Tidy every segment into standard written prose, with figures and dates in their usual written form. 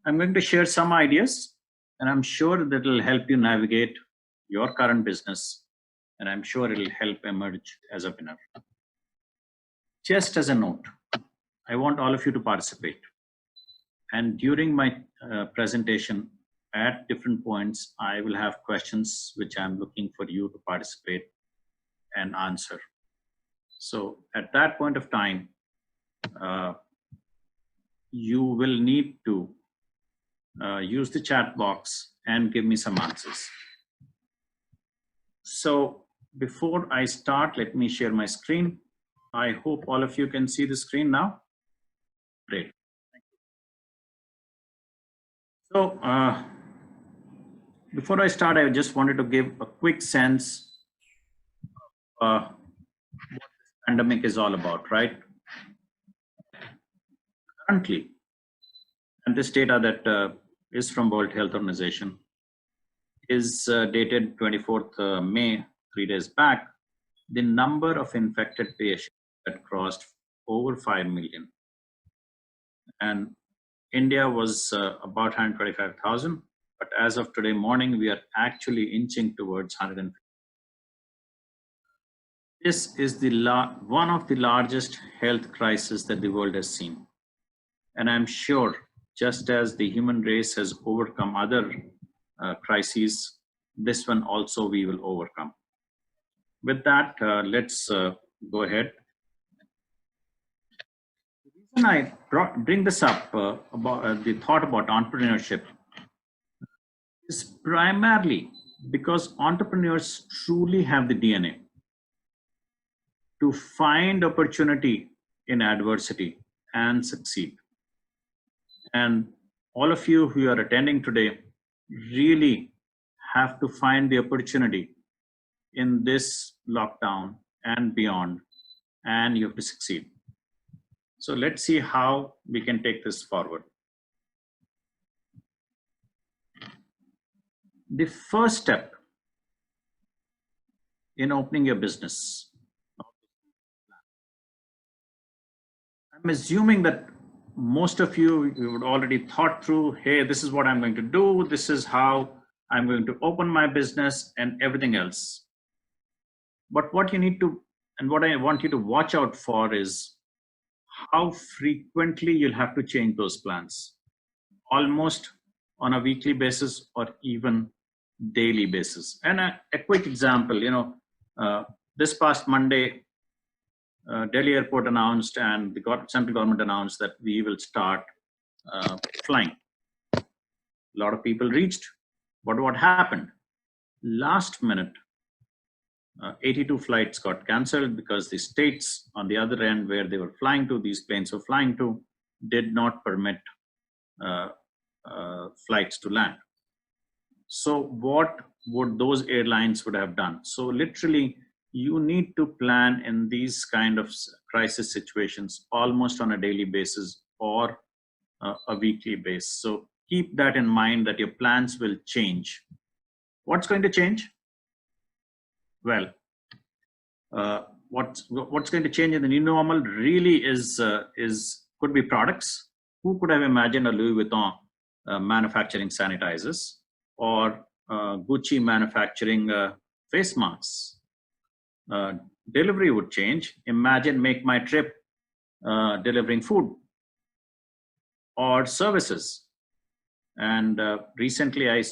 I'm going to share some ideas, and I'm sure that will help you navigate your current business, and I'm sure it'll help emerge as a winner. Just as a note, I want all of you to participate. And during my presentation, at different points, I will have questions which I'm looking for you to participate and answer. So at that point of time, you will need to use the chat box and give me some answers. So before I start, let me share my screen. I hope all of you can see the screen now. Great. Thank you. So before I start, I just wanted to give a quick sense of what this pandemic is all about, right? Currently, and this data that is from World Health Organization is dated 24th May, 3 days back. The number of infected patients had crossed over 5 million. And India was about 125,000. But as of today morning, we are actually inching towards 150. This is one of the largest health crises that the world has seen. And I'm sure, just as the human race has overcome other crises, this one also we will overcome. With that, let's go ahead. The reason I bring this up about the thought about entrepreneurship is primarily because entrepreneurs truly have the DNA to find opportunity in adversity and succeed. And all of you who are attending today really have to find the opportunity in this lockdown and beyond, and you have to succeed. So let's see how we can take this forward. The first step in opening your business, I'm assuming that most of you would already thought through, hey, this is what I'm going to do, this is how I'm going to open my business and everything else. But what you need to, and what I want you to watch out for is how frequently you'll have to change those plans, almost on a weekly basis or even daily basis. And a quick example, this past Monday, Delhi airport announced and the central government announced that we will start flying. A lot of people reached, but what happened? Last minute, 82 flights got cancelled because the states on the other end where they were flying to, these planes were flying to, did not permit flights to land. So what would those airlines would have done? So literally, you need to plan in these kind of crisis situations almost on a daily basis or a weekly basis. So keep that in mind that your plans will change. What's going to change? Well, what's going to change in the new normal really could be products. Who could have imagined a Louis Vuitton manufacturing sanitizers or Gucci manufacturing face masks? Delivery would change. Imagine Make My Trip delivering food or services. And recently I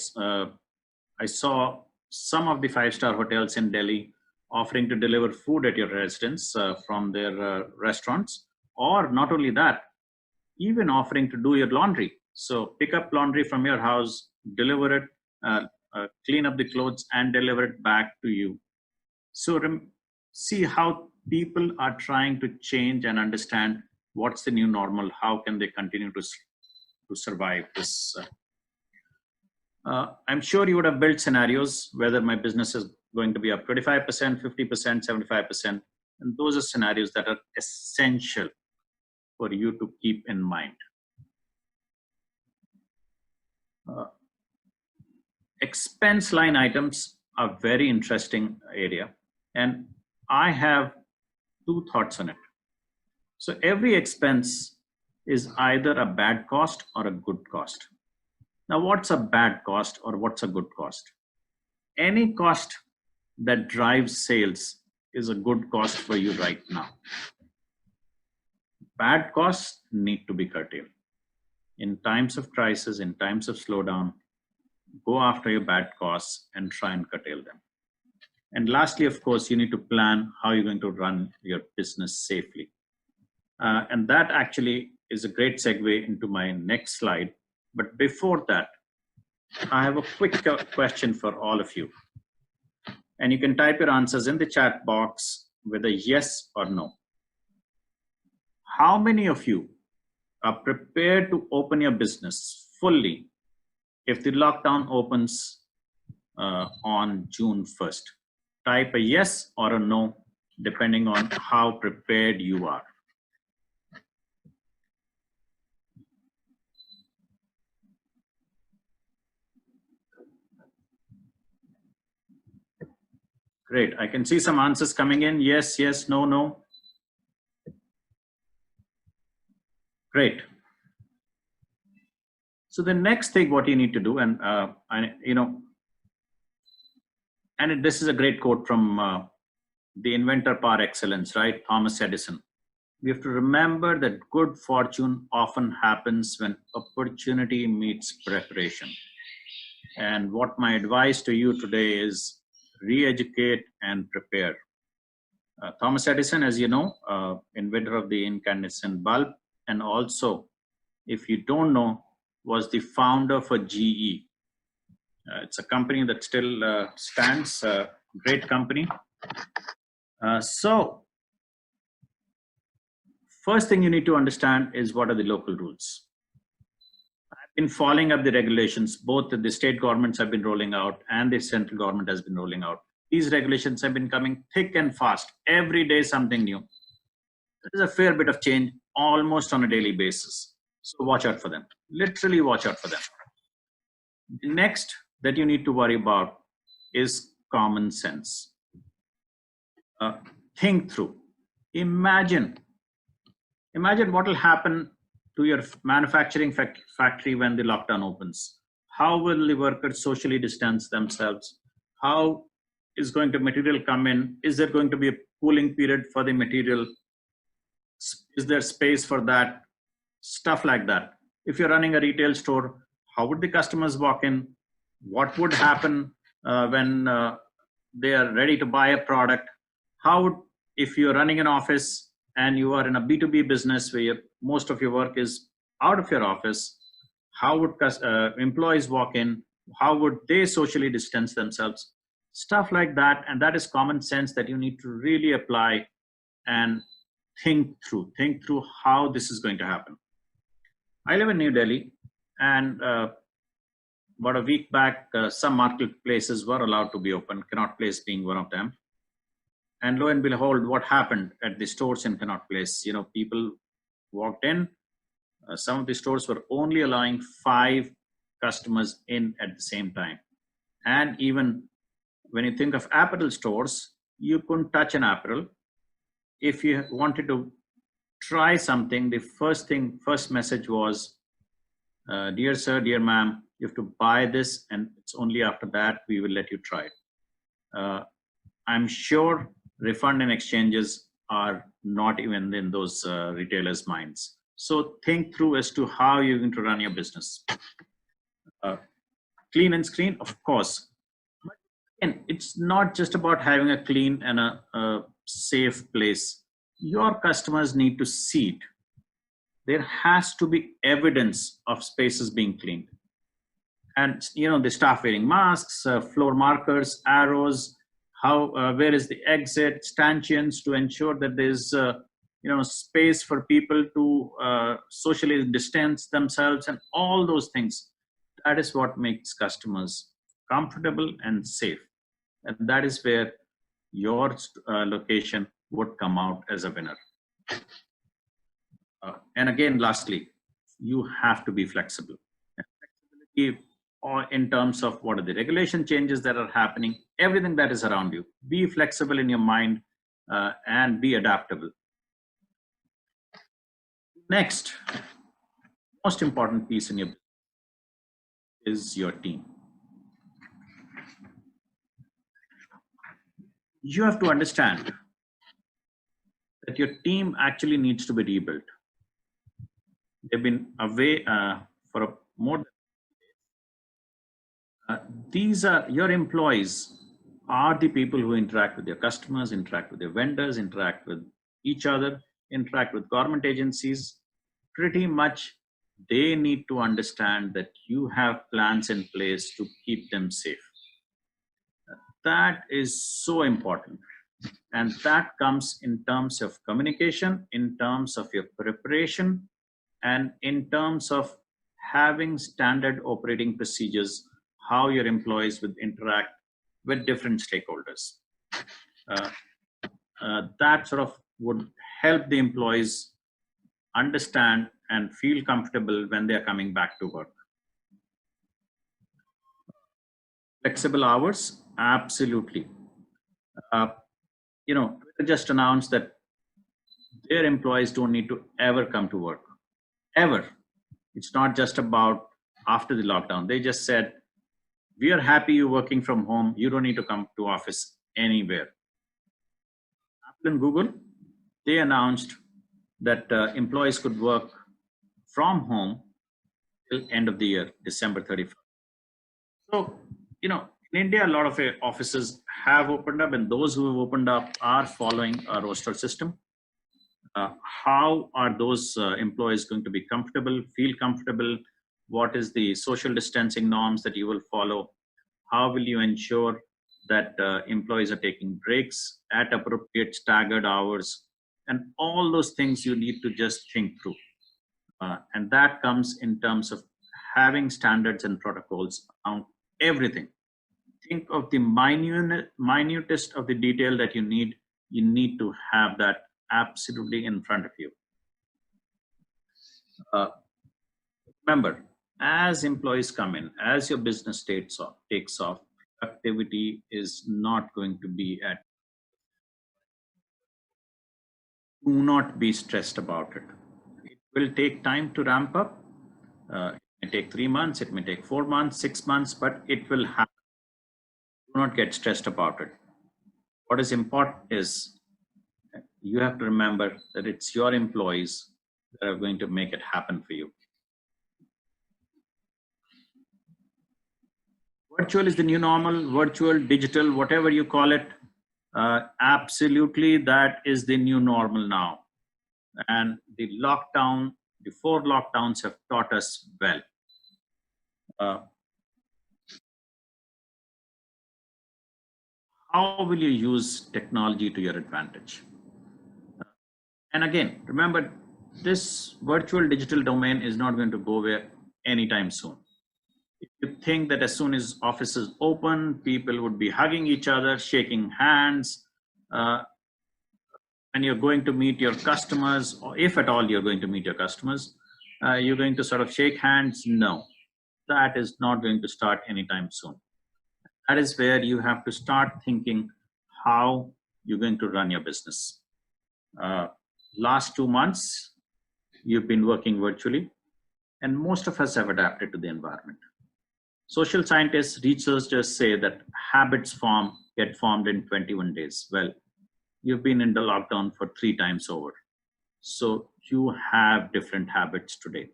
saw some of the 5-star hotels in Delhi offering to deliver food at your residence from their restaurants, or not only that, even offering to do your laundry. So pick up laundry from your house, deliver it, clean up the clothes and deliver it back to you. So see how people are trying to change and understand what's the new normal, how can they continue to survive this. I'm sure you would have built scenarios whether my business is going to be up 25%, 50%, 75%. And those are scenarios that are essential for you to keep in mind. Expense line items are very interesting area. And I have two thoughts on it. So every expense is either a bad cost or a good cost. Now, what's a bad cost or what's a good cost? Any cost that drives sales is a good cost for you right now. Bad costs need to be curtailed. In times of crisis, in times of slowdown, go after your bad costs and try and curtail them. And lastly, of course, you need to plan how you're going to run your business safely. And that actually is a great segue into my next slide. But before that, I have a quick question for all of you. And you can type your answers in the chat box with a yes or no. How many of you are prepared to open your business fully if the lockdown opens on June 1st? Type a yes or a no, depending on how prepared you are. Great. I can see some answers coming in. Yes, yes, no, no. Great. So the next thing, what you need to do, and this is a great quote from the inventor par excellence, right? Thomas Edison. We have to remember that good fortune often happens when opportunity meets preparation. And what my advice to you today is re-educate and prepare. Thomas Edison, as you know, inventor of the incandescent bulb, and also, if you don't know, was the founder for GE. It's a company that still stands, great company. So, first thing you need to understand is what are the local rules. I've been following up the regulations, both the state governments have been rolling out and the central government has been rolling out. These regulations have been coming thick and fast. Every day something new. There's a fair bit of change almost on a daily basis. So watch out for them. Literally watch out for them. The next that you need to worry about is common sense. Think through. Imagine what will happen to your manufacturing factory when the lockdown opens. How will the workers socially distance themselves? How is going to material come in? Is there going to be a cooling period for the material? Is there space for that? Stuff like that. If you're running a retail store, how would the customers walk in? What would happen when they are ready to buy a product? How would, if you're running an office and you are in a B2B business where most of your work is out of your office, how would employees walk in? How would they socially distance themselves? Stuff like that. And that is common sense that you need to really apply and think through how this is going to happen. I live in New Delhi, and about a week back, some marketplaces were allowed to be open, Connaught Place being one of them. And lo and behold, what happened at the stores in Connaught Place? People walked in. Some of the stores were only allowing 5 customers in at the same time. And even when you think of apparel stores, you couldn't touch an apparel. If you wanted to try something, the first message was, dear sir, dear ma'am, you have to buy this, and it's only after that we will let you try it. I'm sure refund and exchanges are not even in those retailers' minds. So think through as to how you're going to run your business. Clean and screen, of course. And it's not just about having a clean and a safe place. Your customers need to see it. There has to be evidence of spaces being cleaned. And the staff wearing masks, floor markers, arrows, where is the exit, stanchions to ensure that there's space for people to socially distance themselves, and all those things. That is what makes customers comfortable and safe. And that is where your location would come out as a winner. And again, lastly, you have to be flexible. Flexibility in terms of what are the regulation changes that are happening, everything that is around you. Be flexible in your mind and be adaptable. Next, most important piece in your business is your team. You have to understand that your team actually needs to be rebuilt. They've been away for a more. Uh, these are your employees are the people who interact with your customers, interact with your vendors, interact with each other, interact with government agencies. Pretty much, they need to understand that you have plans in place to keep them safe. That is so important. And that comes in terms of communication, in terms of your preparation, and in terms of having standard operating procedures, how your employees would interact with different stakeholders. Uh, that sort of would help the employees understand and feel comfortable when they are coming back to work. Flexible hours, absolutely. Uh, Twitter just announced that their employees don't need to ever come to work, ever. It's not just about after the lockdown. They just said, we are happy you're working from home. You don't need to come to office anywhere. Apple and Google, they announced that employees could work from home till end of the year, December 31st. So, in India, a lot of offices have opened up, and those who have opened up are following a roster system. How are those employees going to be comfortable, feel comfortable? What is the social distancing norms that you will follow? How will you ensure that employees are taking breaks at appropriate staggered hours? And all those things you need to just think through. And that comes in terms of having standards and protocols around everything. Think of the minutest of the detail that you need to have that absolutely in front of you. Uh, Remember, as employees come in, as your business takes off, productivity is not going to be at. Do not be stressed about it. It will take time to ramp up. It may take 3 months, it may take 4 months, 6 months, but it will happen. Do not get stressed about it. What is important is you have to remember that it's your employees that are going to make it happen for you. Virtual is the new normal, virtual, digital, whatever you call it. Absolutely, that is the new normal now. And the four lockdowns have taught us well. How will you use technology to your advantage? And again, remember, this virtual digital domain is not going to go away anytime soon. If you think that as soon as offices open, people would be hugging each other, shaking hands, and you're going to meet your customers, or if at all you're going to meet your customers, you're going to sort of shake hands. No, that is not going to start anytime soon. That is where you have to start thinking how you're going to run your business. Last 2 months, you've been working virtually, and most of us have adapted to the environment. Social scientists, researchers say that habits get formed in 21 days. Well, you've been in the lockdown for 3 times over. So you have different habits today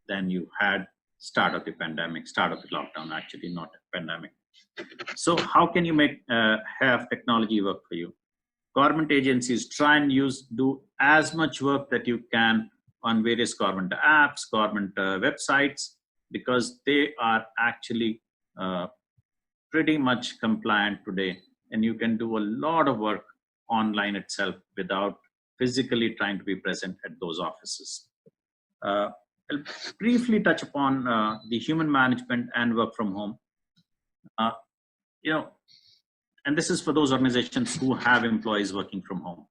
than you had start of the pandemic, start of the lockdown, actually, not pandemic. So how can you have technology work for you? Government agencies try and do as much work that you can on various government apps, government websites, because they are actually pretty much compliant today. And you can do a lot of work online itself without physically trying to be present at those offices. I'll briefly touch upon the human management and work from home. And this is for those organizations who have employees working from home.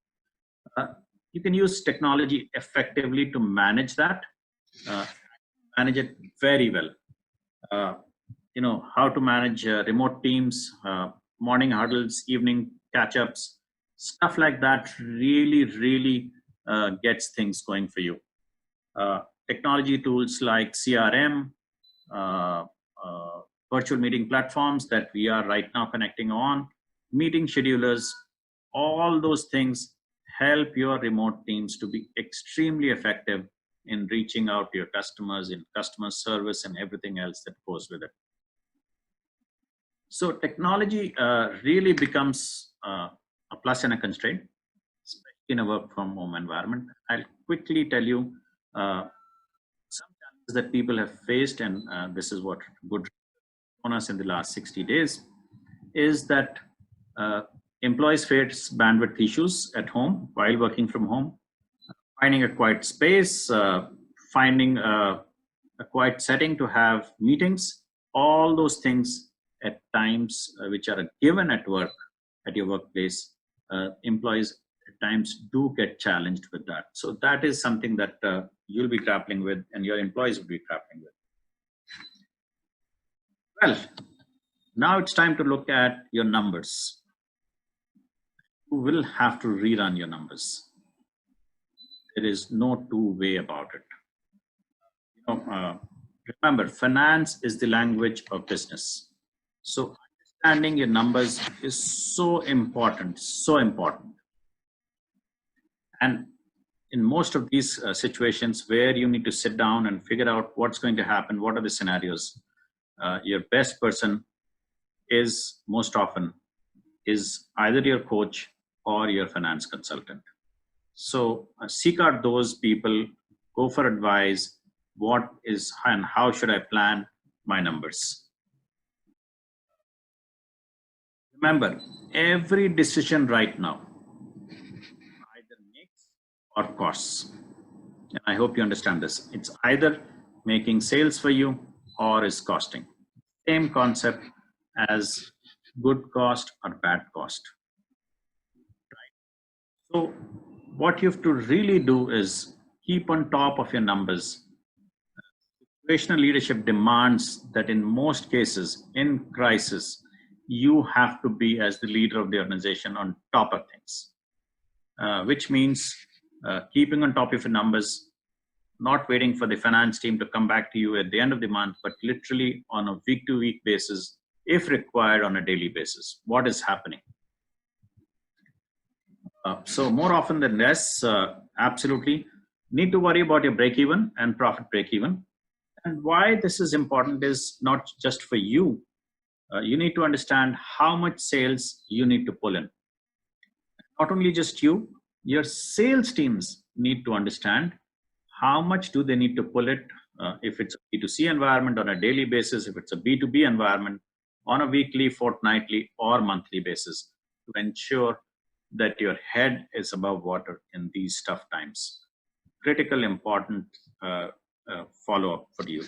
You can use technology effectively to manage that, manage it very well. How to manage remote teams, morning huddles, evening catch-ups, stuff like that really gets things going for you. Technology tools like CRM, virtual meeting platforms that we are right now connecting on, meeting schedulers, all those things help your remote teams to be extremely effective in reaching out to your customers, in customer service, and everything else that goes with it. So technology really becomes a plus and a constraint, especially in a work from home environment. I'll quickly tell you some challenges that people have faced, and this is what good on us in the last 60 days, is that uh, employees face bandwidth issues at home while working from home, finding a quiet space, finding a quiet setting to have meetings, all those things at times which are given at work, at your workplace, employees at times do get challenged with that. So that is something that you'll be grappling with and your employees will be grappling with. Well, now it's time to look at your numbers. You will have to rerun your numbers. There is no two-way about it. Remember, finance is the language of business. So understanding your numbers is so important, so important. And in most of these situations where you need to sit down and figure out what's going to happen, what are the scenarios, your best person is most often is either your coach or your finance consultant. So seek out those people, go for advice, what is and how should I plan my numbers. Remember, every decision right now either makes or costs. And I hope you understand this. It's either making sales for you or is costing. Same concept as good cost or bad cost. So what you have to really do is keep on top of your numbers. Situational leadership demands that in most cases, in crisis, you have to be as the leader of the organization on top of things, which means keeping on top of your numbers, not waiting for the finance team to come back to you at the end of the month, but literally on a week-to-week basis, if required on a daily basis. What is happening? So more often than less, absolutely need to worry about your break even and profit break even. And why this is important is not just for you. You need to understand how much sales you need to pull in. Not only just you, your sales teams need to understand how much do they need to pull it. If it's a B2C environment on a daily basis, if it's a B2B environment on a weekly, fortnightly, or monthly basis to ensure that your head is above water in these tough times. Critical, important follow-up for you.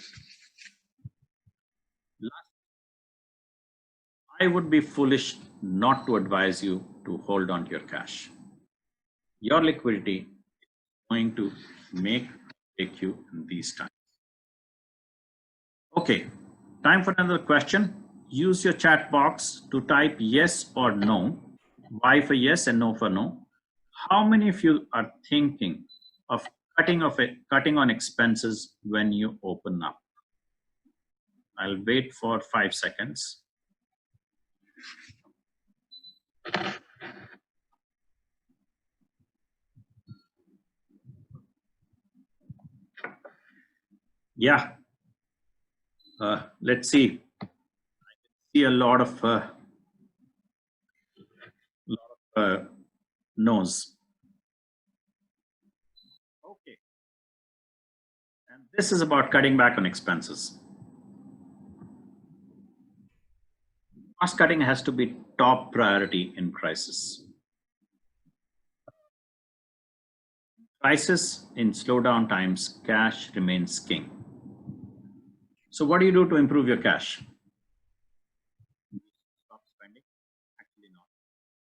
I would be foolish not to advise you to hold on to your cash. Your liquidity is going to take you in these times. Okay, time for another question. Use your chat box to type yes or no. Y for yes and no for no. How many of you are thinking of cutting on expenses when you open up? I'll wait for 5 seconds. Yeah. Let's see. I see a lot of no's. Okay. And this is about cutting back on expenses. Cost cutting has to be top priority in crisis. Crisis in slowdown times, cash remains king. So what do you do to improve your cash? Stop spending? Actually not.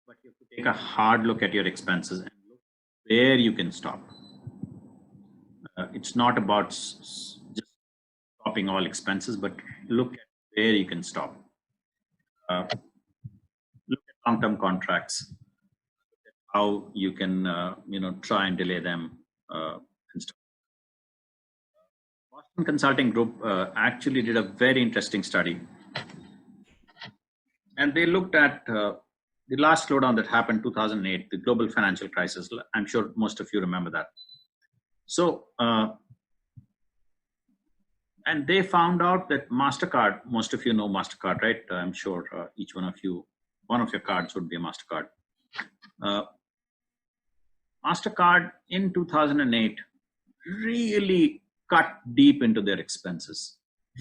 But you have to take a hard look at your expenses and look where you can stop. It's not about just stopping all expenses, but look at where you can stop. Look at long-term contracts, how you can try and delay them and stuff. Cost Consulting Group actually did a very interesting study, and they looked at the last slowdown that happened 2008, the global financial crisis. I'm sure most of you remember that. So, and they found out that MasterCard, most of you know MasterCard, right? I'm sure each one of you, one of your cards would be a MasterCard. Uh, MasterCard in 2008 really cut deep into their expenses,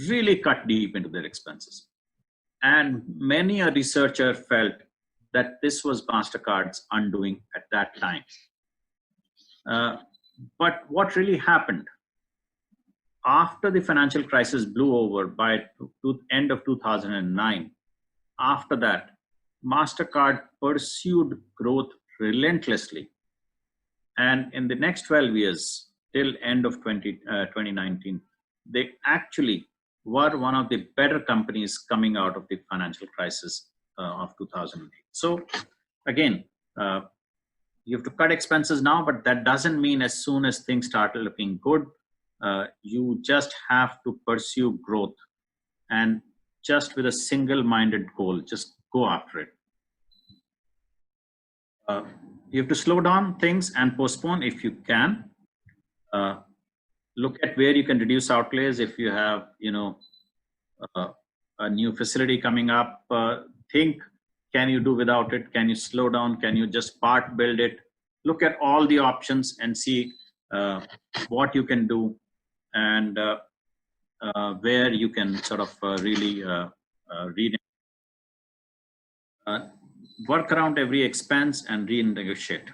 really cut deep into their expenses. And many a researcher felt that this was MasterCard's undoing at that time. But what really happened? After the financial crisis blew over by the end of 2009, after that, MasterCard pursued growth relentlessly. And in the next 12 years, till end of 2019, they actually were one of the better companies coming out of the financial crisis of 2008. So again, you have to cut expenses now, but that doesn't mean as soon as things start looking good, you just have to pursue growth and just with a single-minded goal, just go after it. You have to slow down things and postpone if you can. Look at where you can reduce outlays. If you have, a new facility coming up, think, can you do without it? Can you slow down? Can you just part build it? Look at all the options and see what you can do and where you can sort of really read. Work around every expense and renegotiate.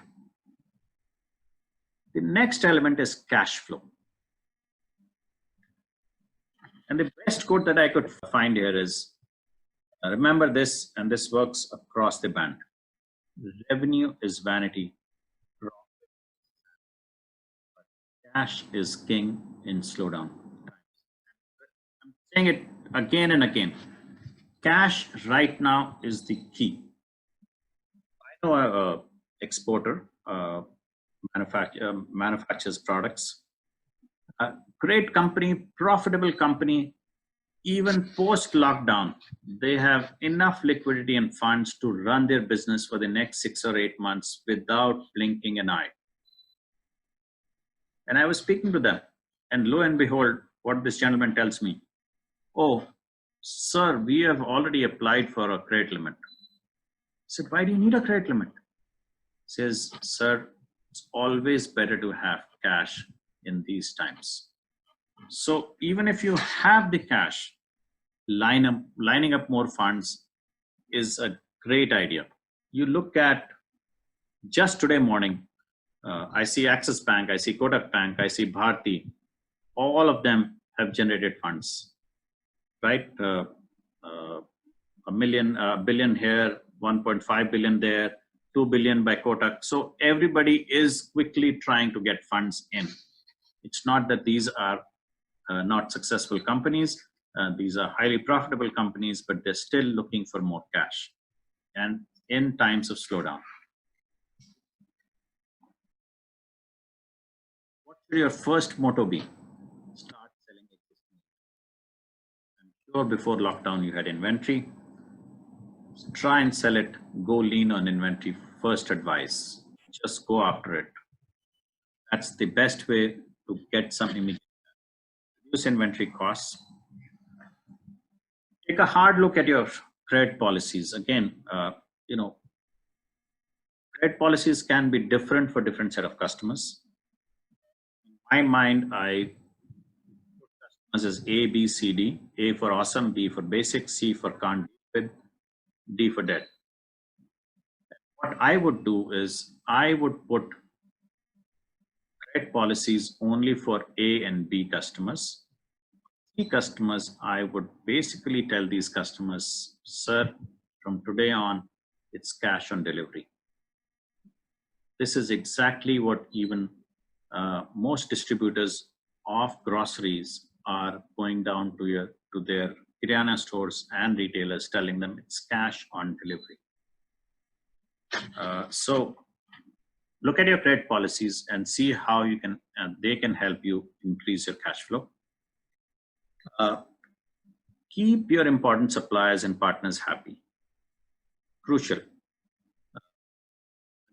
The next element is cash flow. And the best quote that I could find here is, remember this, and this works across the band. Revenue is vanity. Cash is king in slowdown. I'm saying it again and again. Cash right now is the key. I know an exporter manufactures products. A great company, profitable company, even post lockdown, they have enough liquidity and funds to run their business for the next 6 or 8 months without blinking an eye. And I was speaking to them, and lo and behold, what this gentleman tells me, oh, sir, we have already applied for a credit limit. I said, why do you need a credit limit? He says, sir, it's always better to have cash in these times. So even if you have the cash, lining up more funds is a great idea. You look at just today morning, I see Axis Bank, I see Kotak Bank, I see Bharti. All of them have generated funds, right? A billion here, 1.5 billion there, 2 billion by Kotak. So everybody is quickly trying to get funds in. It's not that these are not successful companies. These are highly profitable companies, but they're still looking for more cash. And in times of slowdown, what should your first motto be? Start selling existing. I'm sure before lockdown you had inventory. Try and sell it. Go lean on inventory. First advice, just go after it. That's the best way to get some immediate. Reduce inventory costs. Take a hard look at your credit policies. Again, credit policies can be different for different set of customers. In my mind, I put customers as A, B, C, D. A for awesome, B for basic, C for can't deal with, D for dead. What I would do is I would put credit policies only for A and B customers. C customers, I would basically tell these customers, sir, from today on, it's cash on delivery. This is exactly what even most distributors of groceries are going down to their kirana stores and retailers, telling them it's cash on delivery. So look at your credit policies and see how you can they can help you increase your cash flow. Uh, Keep your important suppliers and partners happy. Crucial.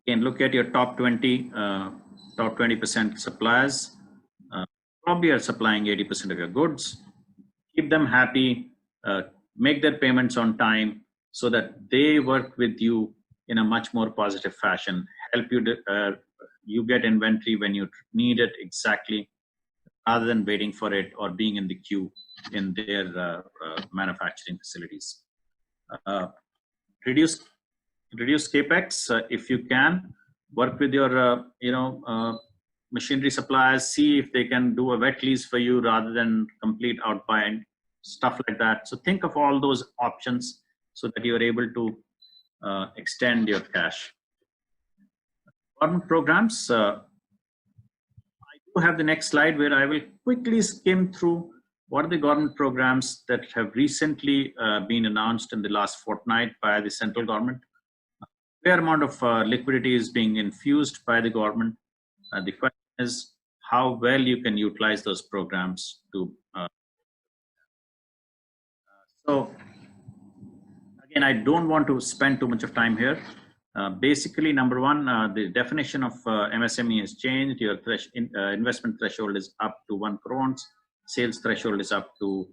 Again, look at your top 20% suppliers. Uh, Probably are supplying 80% of your goods. Keep them happy. Make their payments on time so that they work with you in a much more positive fashion. Help you you get inventory when you need it exactly, rather than waiting for it or being in the queue in their manufacturing facilities. Uh, reduce reduce capex if you can. Work with your machinery suppliers. See if they can do a wet lease for you rather than complete outbuy and stuff like that. So think of all those options so that you are able to extend your cash. Government programs. I do have the next slide where I will quickly skim through what are the government programs that have recently been announced in the last fortnight by the central government. Fair amount of liquidity is being infused by the government. The question is how well you can utilize those programs to. So again, I don't want to spend too much of time here. Basically, number one, the definition of MSME has changed. Your investment threshold is up to 1 crores. Sales threshold is up to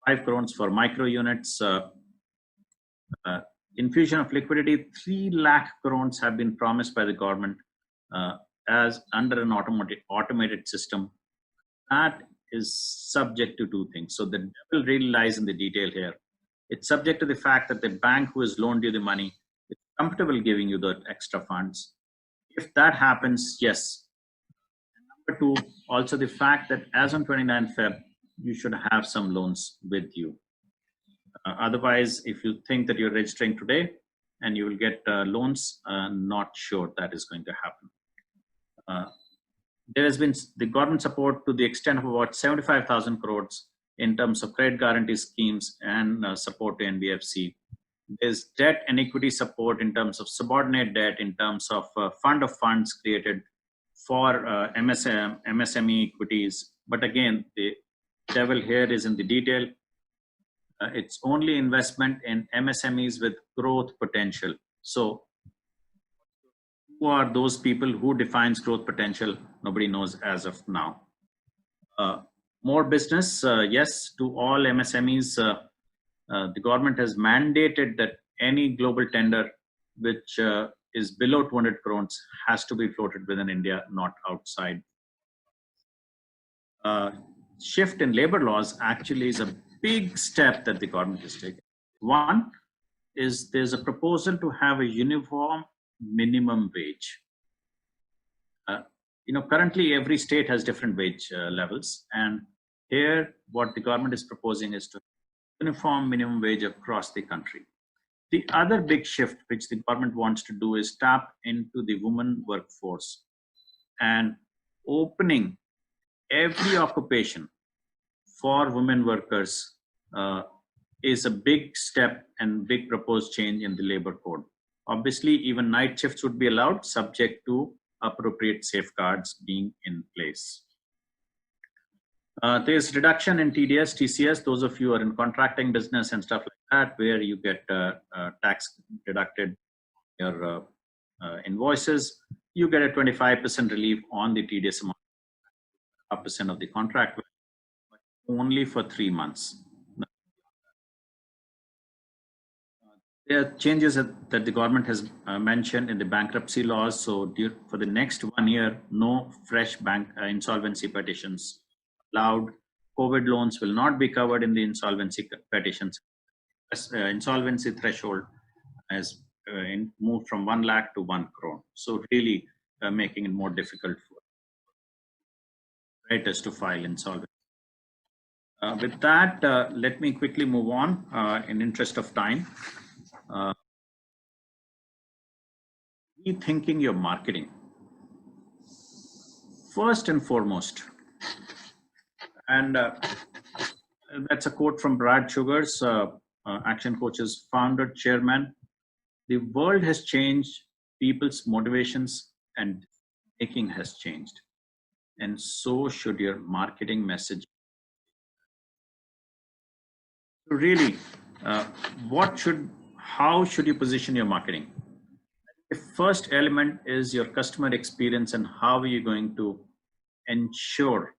5 crores for micro units. Uh, Infusion of liquidity, 3 lakh crores have been promised by the government as under an automated system. That is subject to two things. So the devil really lies in the detail here. It's subject to the fact that the bank who has loaned you the money is comfortable giving you the extra funds. If that happens, yes. Number two, also the fact that as on 29 Feb, you should have some loans with you. Otherwise, if you think that you're registering today and you will get loans, not sure that is going to happen. There has been the government support to the extent of about 75,000 crores in terms of credit guarantee schemes and support to NBFC. There's debt and equity support in terms of subordinate debt, in terms of fund of funds created for MSME equities. But again, the devil here is in the detail. It's only investment in MSMEs with growth potential. So who are those people? Who defines growth potential? Nobody knows as of now. More business, yes, to all MSMEs. The government has mandated that any global tender which is below 200 crores has to be floated within India, not outside. Shift in labor laws actually is a big step that the government is taking. One is there's a proposal to have a uniform minimum wage. Currently every state has different wage levels, and here what the government is proposing is to uniform minimum wage across the country. The other big shift which the government wants to do is tap into the women workforce and opening every occupation for women workers is a big step and big proposed change in the labor code. Obviously, even night shifts would be allowed, subject to appropriate safeguards being in place. There's reduction in TDS, TCS. Those of you who are in contracting business and stuff like that, where you get tax deducted your invoices, you get a 25% relief on the TDS amount, 5% of the contract, but only for 3 months. There are changes that the government has mentioned in the bankruptcy laws. So for the next 1 year, no fresh bank insolvency petitions allowed. COVID loans will not be covered in the insolvency petitions. Insolvency threshold has moved from 1 lakh to 1 crore. So really making it more difficult for creditors to file insolvency. With that, let me quickly move on in interest of time. Rethinking your marketing. First and foremost, and that's a quote from Brad Sugars, Action Coach's founder, chairman. The world has changed, people's motivations and thinking has changed. And so should your marketing message. Really, uh, how should you position your marketing? The first element is your customer experience and how are you going to ensure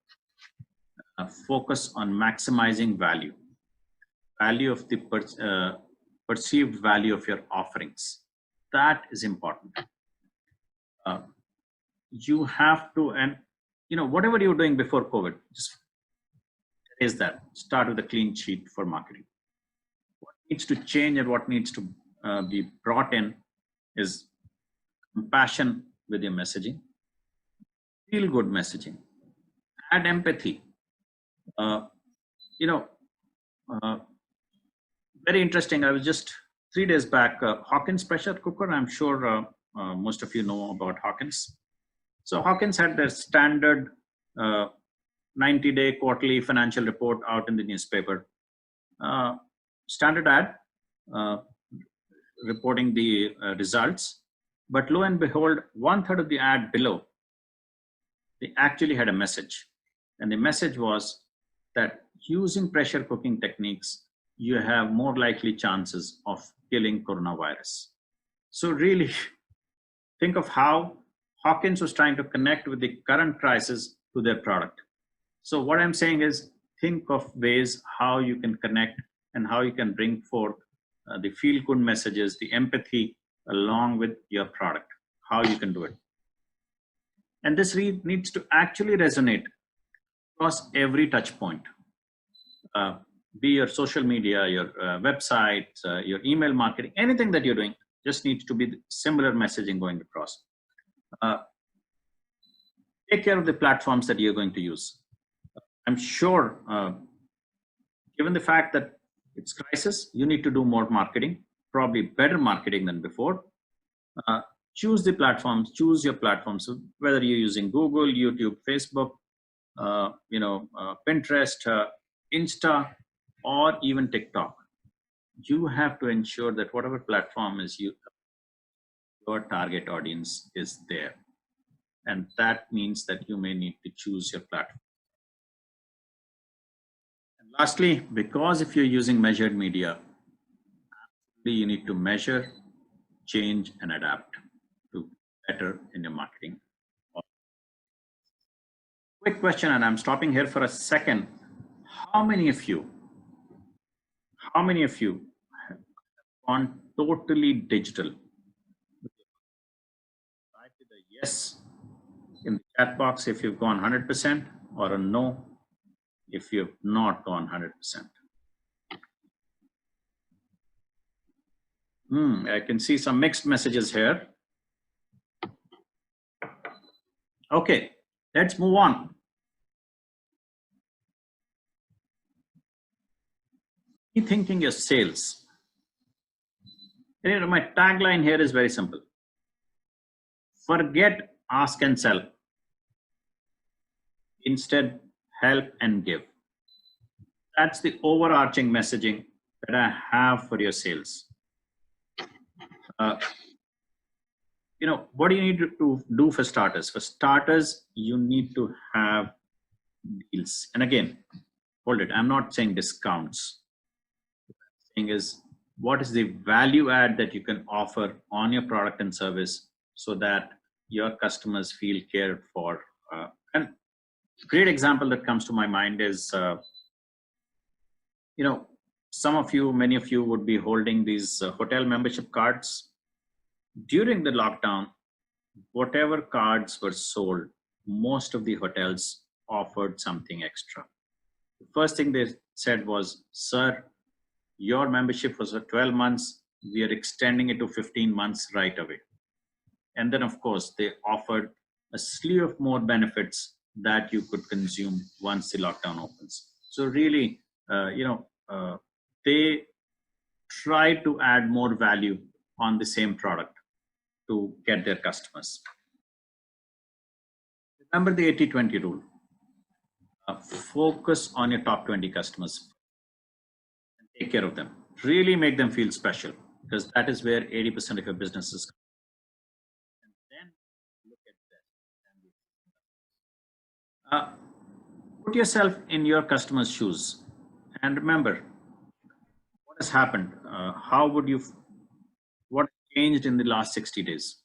focus on maximizing value of the perceived value of your offerings. That is important. Uh, you have to, and whatever you're doing before COVID, just is that start with a clean sheet for marketing. What needs to change and what needs to be brought in is compassion with your messaging, feel good messaging, add empathy. Uh, you know, uh, Very interesting. I was just 3 days back, Hawkins pressure cooker. I'm sure most of you know about Hawkins. So Hawkins had their standard 90-day quarterly financial report out in the newspaper. Standard ad uh, reporting the results. But lo and behold, 1/3 of the ad below, they actually had a message. And the message was that using pressure cooking techniques, you have more likely chances of killing coronavirus. So really think of how Hawkins was trying to connect with the current crisis to their product. So what I'm saying is think of ways how you can connect and how you can bring forth the feel good messages, the empathy along with your product, how you can do it. And this needs to actually resonate across every touch point. Be your social media, your website, your email marketing, anything that you're doing just needs to be similar messaging going across. Take care of the platforms that you're going to use. I'm sure, given the fact that it's crisis, you need to do more marketing, probably better marketing than before. Choose the platforms, choose your platforms. So whether you're using Google, YouTube, Facebook, Pinterest, Insta, or even TikTok, you have to ensure that whatever platform is your target audience is there. And that means that you may need to choose your platform. And lastly, because if you're using measured media, you need to measure, change, and adapt to better in your marketing. Quick question, and I'm stopping here for a second. How many of you have gone totally digital? Write with a yes in the chat box if you've gone 100%, or a no if you've not gone 100%. I can see some mixed messages here. Okay, let's move on. Rethinking your sales. My tagline here is very simple. Forget, ask, and sell. Instead, help and give. That's the overarching messaging that I have for your sales. What do you need to do for starters? For starters, you need to have deals. And again, hold it. I'm not saying discounts. What I'm saying is, what is the value add that you can offer on your product and service so that your customers feel cared for? And a great example that comes to my mind is, many of you would be holding these hotel membership cards. During the lockdown, whatever cards were sold, most of the hotels offered something extra. The first thing they said was, sir, your membership was for 12 months. We are extending it to 15 months right away. And then, of course, they offered a slew of more benefits that you could consume once the lockdown opens. So really, they try to add more value on the same product to get their customers. Remember the 80-20 rule. Focus on your top 20 customers and take care of them. Really make them feel special, because that is where 80% of your business is. And then look at that. Put yourself in your customer's shoes. And remember, has happened? How would you, what changed in the last 60 days?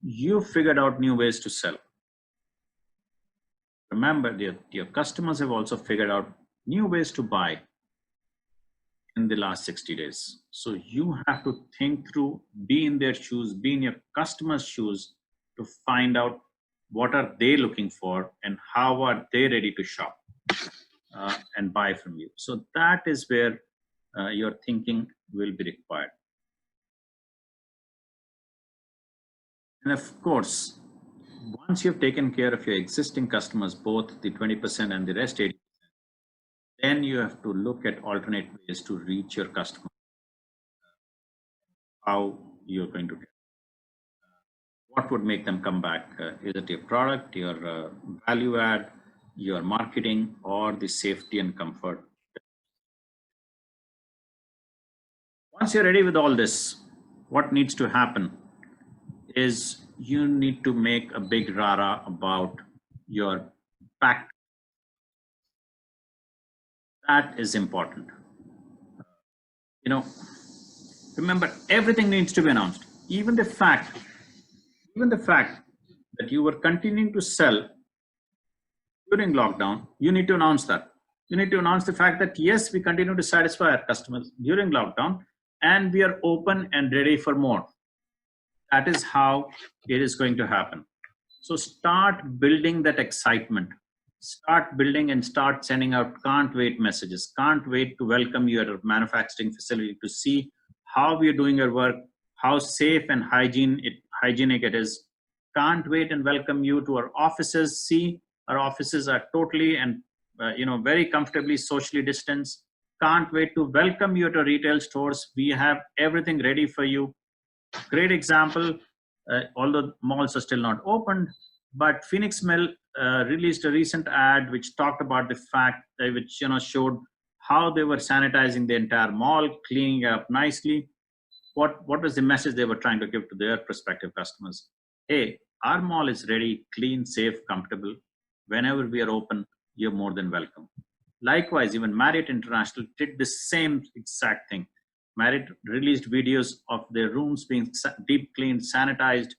You figured out new ways to sell. Remember, your customers have also figured out new ways to buy in the last 60 days. So you have to think through, be in their shoes, be in your customers' shoes to find out what are they looking for and how are they ready to shop and buy from you. So that is where your thinking will be required. And of course, once you've taken care of your existing customers, both the 20% and the rest 80%, then you have to look at alternate ways to reach your customer. How you're going to get, what would make them come back? Is it your product, your value add, your marketing, or the safety and comfort? Once you're ready with all this, what needs to happen is you need to make a big rara about your pack. That is important. You know, remember, everything needs to be announced. Even the fact that you were continuing to sell during lockdown, you need to announce that. You need to announce the fact that yes, we continue to satisfy our customers during lockdown and we are open and ready for more. That is how it is going to happen. So start building that excitement. Start building and start sending out can't wait messages. Can't wait to welcome you at our manufacturing facility to see how we are doing our work, how safe and hygienic it is. Can't wait and welcome you to our offices. See, our offices are totally and very comfortably socially distanced. Can't wait to welcome you at our retail stores. We have everything ready for you. Great example, although malls are still not opened, but Phoenix Mill released a recent ad which talked about the fact, which showed how they were sanitizing the entire mall, cleaning up nicely. What was the message they were trying to give to their prospective customers? Hey, our mall is ready, clean, safe, comfortable. Whenever we are open, you're more than welcome. Likewise, even Marriott International did the same exact thing. Marriott released videos of their rooms being deep cleaned, sanitized,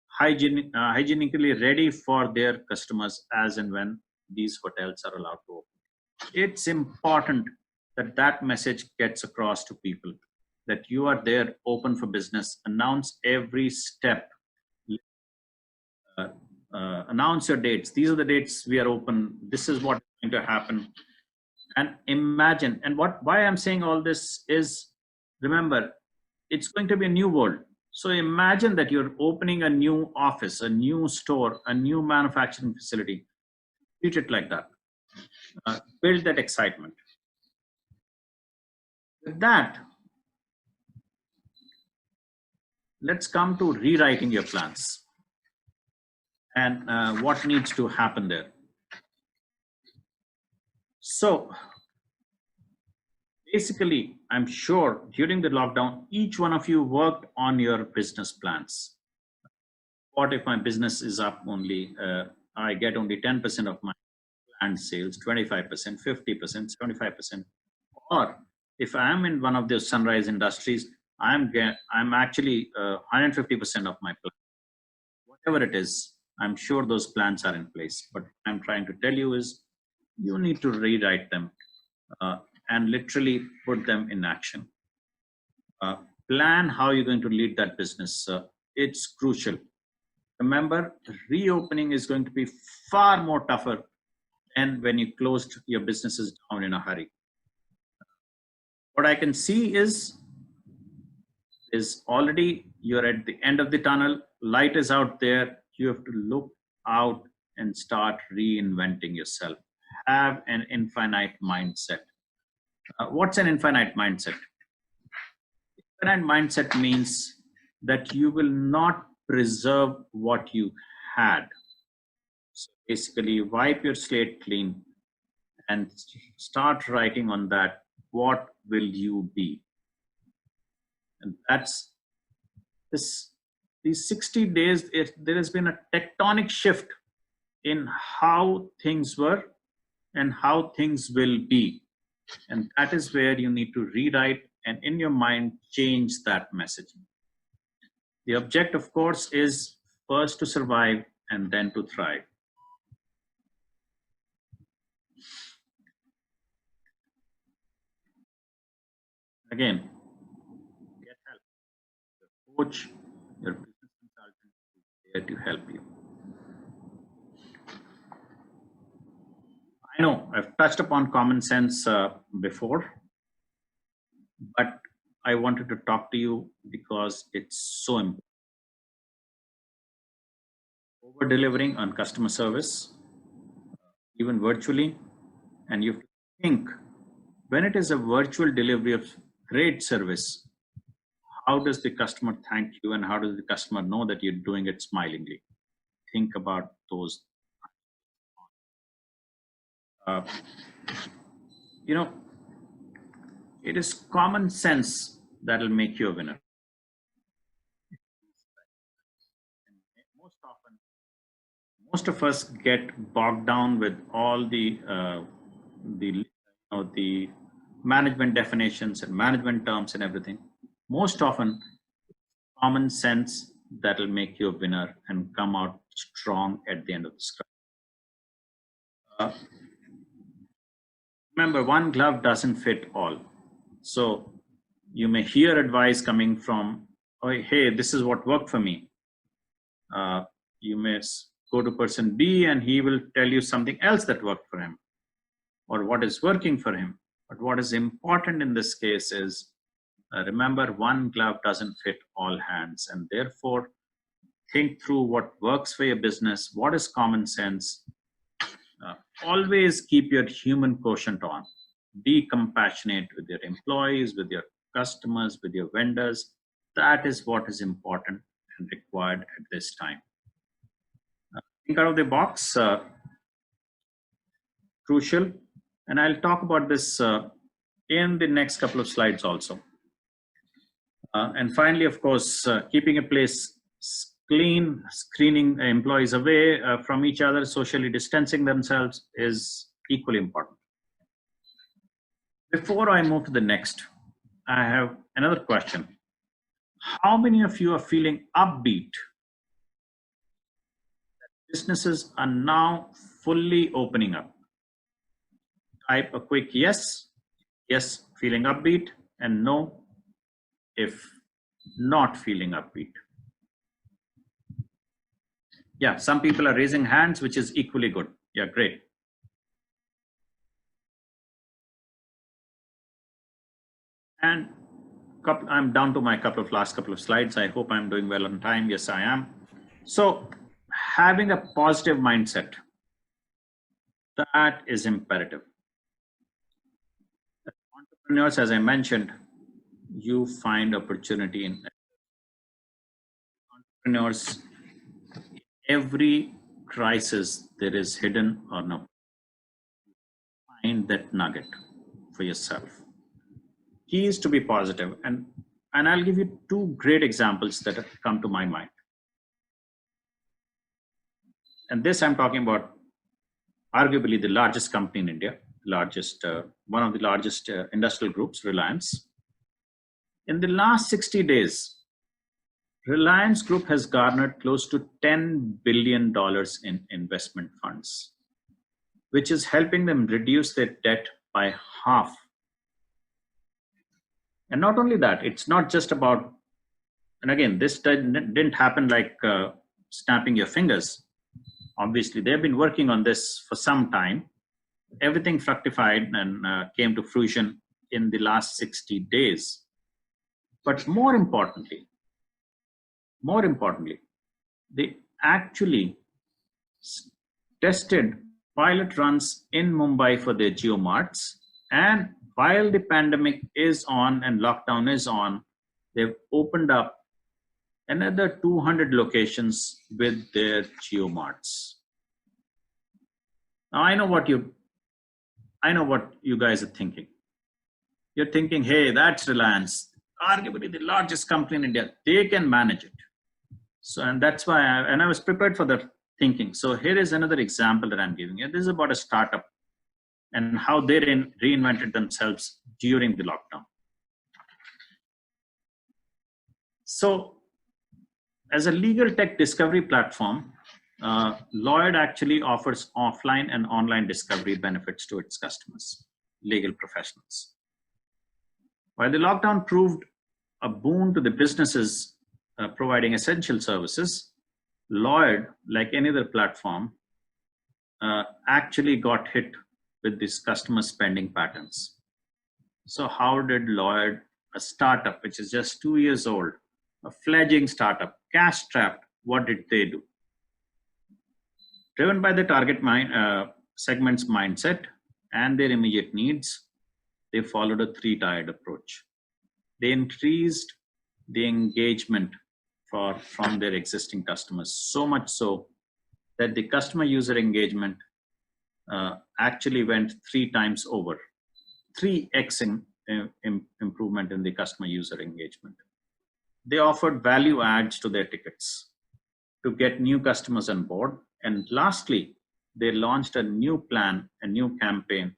hygienically ready for their customers as and when these hotels are allowed to open. It's important that that message gets across to people, that you are there open for business. Announce every step. Announce your dates. These are the dates we are open. This is what's going to happen. And imagine, and why I'm saying all this is, remember, it's going to be a new world. So imagine that you're opening a new office, a new store, a new manufacturing facility. Treat it like that. Build that excitement. With that, let's come to rewriting your plans and what needs to happen there. So basically, I'm sure during the lockdown, each one of you worked on your business plans. What if my business is up only, I get only 10% of my planned sales, 25%, 50%, 75%. Or if I'm in one of those sunrise industries, I'm actually 150% of my plan. Whatever it is, I'm sure those plans are in place. But what I'm trying to tell you is you need to rewrite them and literally put them in action. Plan how you're going to lead that business. It's crucial. Remember, reopening is going to be far more tougher than when you closed your businesses down in a hurry. What I can see is already you're at the end of the tunnel. Light is out there. You have to look out and start reinventing yourself. Have an infinite mindset. What's an infinite mindset? Infinite mindset means that you will not preserve what you had. So basically, wipe your slate clean and start writing on that. What will you be? And that's this. These 60 days, there has been a tectonic shift in how things were and how things will be. And that is where you need to rewrite and in your mind change that messaging. The object, of course, is first to survive and then to thrive. Again, get help. Your coach, your business consultant is there to help you. I know I've touched upon common sense before, but I wanted to talk to you because it's so important. Over delivering on customer service, even virtually, and you think when it is a virtual delivery of great service, how does the customer thank you and how does the customer know that you're doing it smilingly? Think about those. Uh, you know, it is common sense that will make you a winner. Most of us get bogged down with all the management definitions and management terms and everything. Most often, common sense that will make you a winner and come out strong at the end of the scrum. Remember, one glove doesn't fit all. So you may hear advice coming from, oh, hey, this is what worked for me. You may go to person B and he will tell you something else that worked for him or what is working for him. But what is important in this case is, remember, one glove doesn't fit all hands, and therefore think through what works for your business, what is common sense. Always keep your human quotient on. Be compassionate with your employees, with your customers, with your vendors. That is what is important and required at this time. Think out of the box, crucial. And I'll talk about this in the next couple of slides also. And finally, of course, keeping a place clean, screening employees away from each other, socially distancing themselves is equally important. Before I move to the next, I have another question. How many of you are feeling upbeat that businesses are now fully opening up? Type a quick yes, feeling upbeat, and no, if not feeling upbeat. Yeah, some people are raising hands, which is equally good. Yeah, great. And I'm down to my last couple of slides. I hope I'm doing well on time. Yes, I am. So having a positive mindset, that is imperative. As entrepreneurs, as I mentioned, you find opportunity in entrepreneurs. Every crisis there is hidden or no. Find that nugget for yourself. Key is to be positive, and I'll give you two great examples that have come to my mind. And this I'm talking about arguably the largest company in India, one of the largest industrial groups, Reliance. In the last 60 days, Reliance Group has garnered close to $10 billion in investment funds, which is helping them reduce their debt by half. And not only that, it's not just about, and again, this didn't happen like snapping your fingers. Obviously, they've been working on this for some time. Everything fructified and came to fruition in the last 60 days. But more importantly, they actually tested pilot runs in Mumbai for their geomarts. And while the pandemic is on and lockdown is on, they've opened up another 200 locations with their geomarts. Now I know what you guys are thinking. You're thinking, hey, that's Reliance, arguably the largest company in India. They can manage it. So, and that's why I was prepared for that thinking. So here is another example that I'm giving you. This is about a startup and how they reinvented themselves during the lockdown. So as a legal tech discovery platform, Lloyd actually offers offline and online discovery benefits to its customers, legal professionals. While the lockdown proved a boon to the businesses providing essential services, Lloyd, like any other platform, actually got hit with these customer spending patterns. So how did Lloyd, a startup which is just 2 years old, a fledgling startup, cash strapped, what did they do? Driven by the target segment's mindset and their immediate needs, they followed a three-tiered approach. They increased the engagement from their existing customers, so much so that the customer user engagement actually went 3 times over, 3x improvement in the customer user engagement. They offered value adds to their tickets to get new customers on board. And lastly, they launched a new plan, a new campaign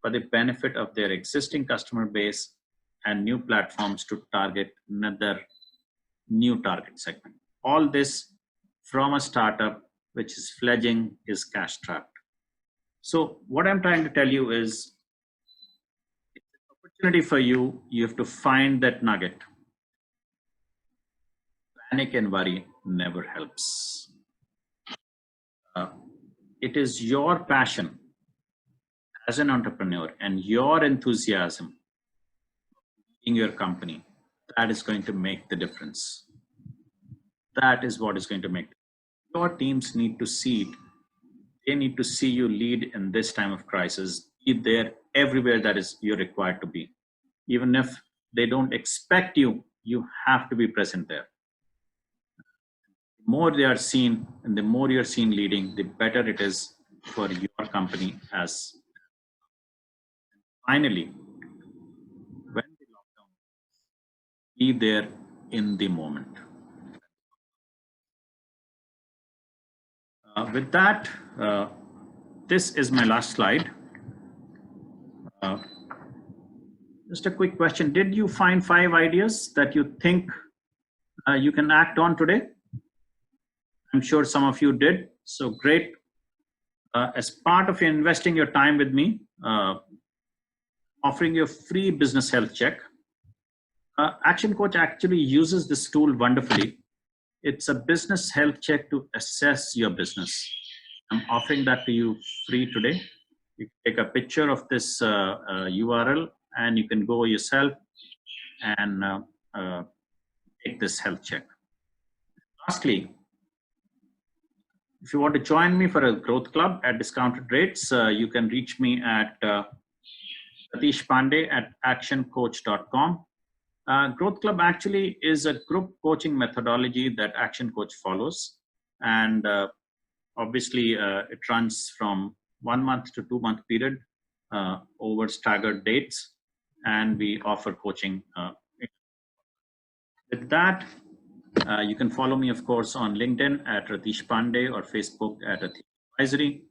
for the benefit of their existing customer base and new platforms to target another new target segment. All this from a startup which is fledgling, is cash strapped. So what I'm trying to tell you is, it's an opportunity for you. You have to find that nugget. Panic and worry never helps. It is your passion as an entrepreneur and your enthusiasm in your company that is going to make the difference. That is what is going to make it. Your teams need to see it. They need to see you lead in this time of crisis. Be there everywhere that is you're required to be. Even if they don't expect you, you have to be present there. The more they are seen and the more you're seen leading, the better it is for your company. As finally, when the lockdown, be there in the moment. With that, this is my last slide. Just a quick question. Did you find 5 ideas that you think you can act on today? I'm sure some of you did. So great. As part of investing your time with me, offering you a free business health check. Action Coach actually uses this tool wonderfully. It's a business health check to assess your business. I'm offering that to you free today. You can take a picture of this URL and you can go yourself and take this health check. Lastly, if you want to join me for a growth club at discounted rates, you can reach me at Ratish Pandey at actioncoach.com. Growth Club actually is a group coaching methodology that Action Coach follows. And obviously, it runs from 1 month to 2 month period over staggered dates. And we offer coaching. With that, you can follow me, of course, on LinkedIn at Ratish Pandey or Facebook at Ratish Advisory.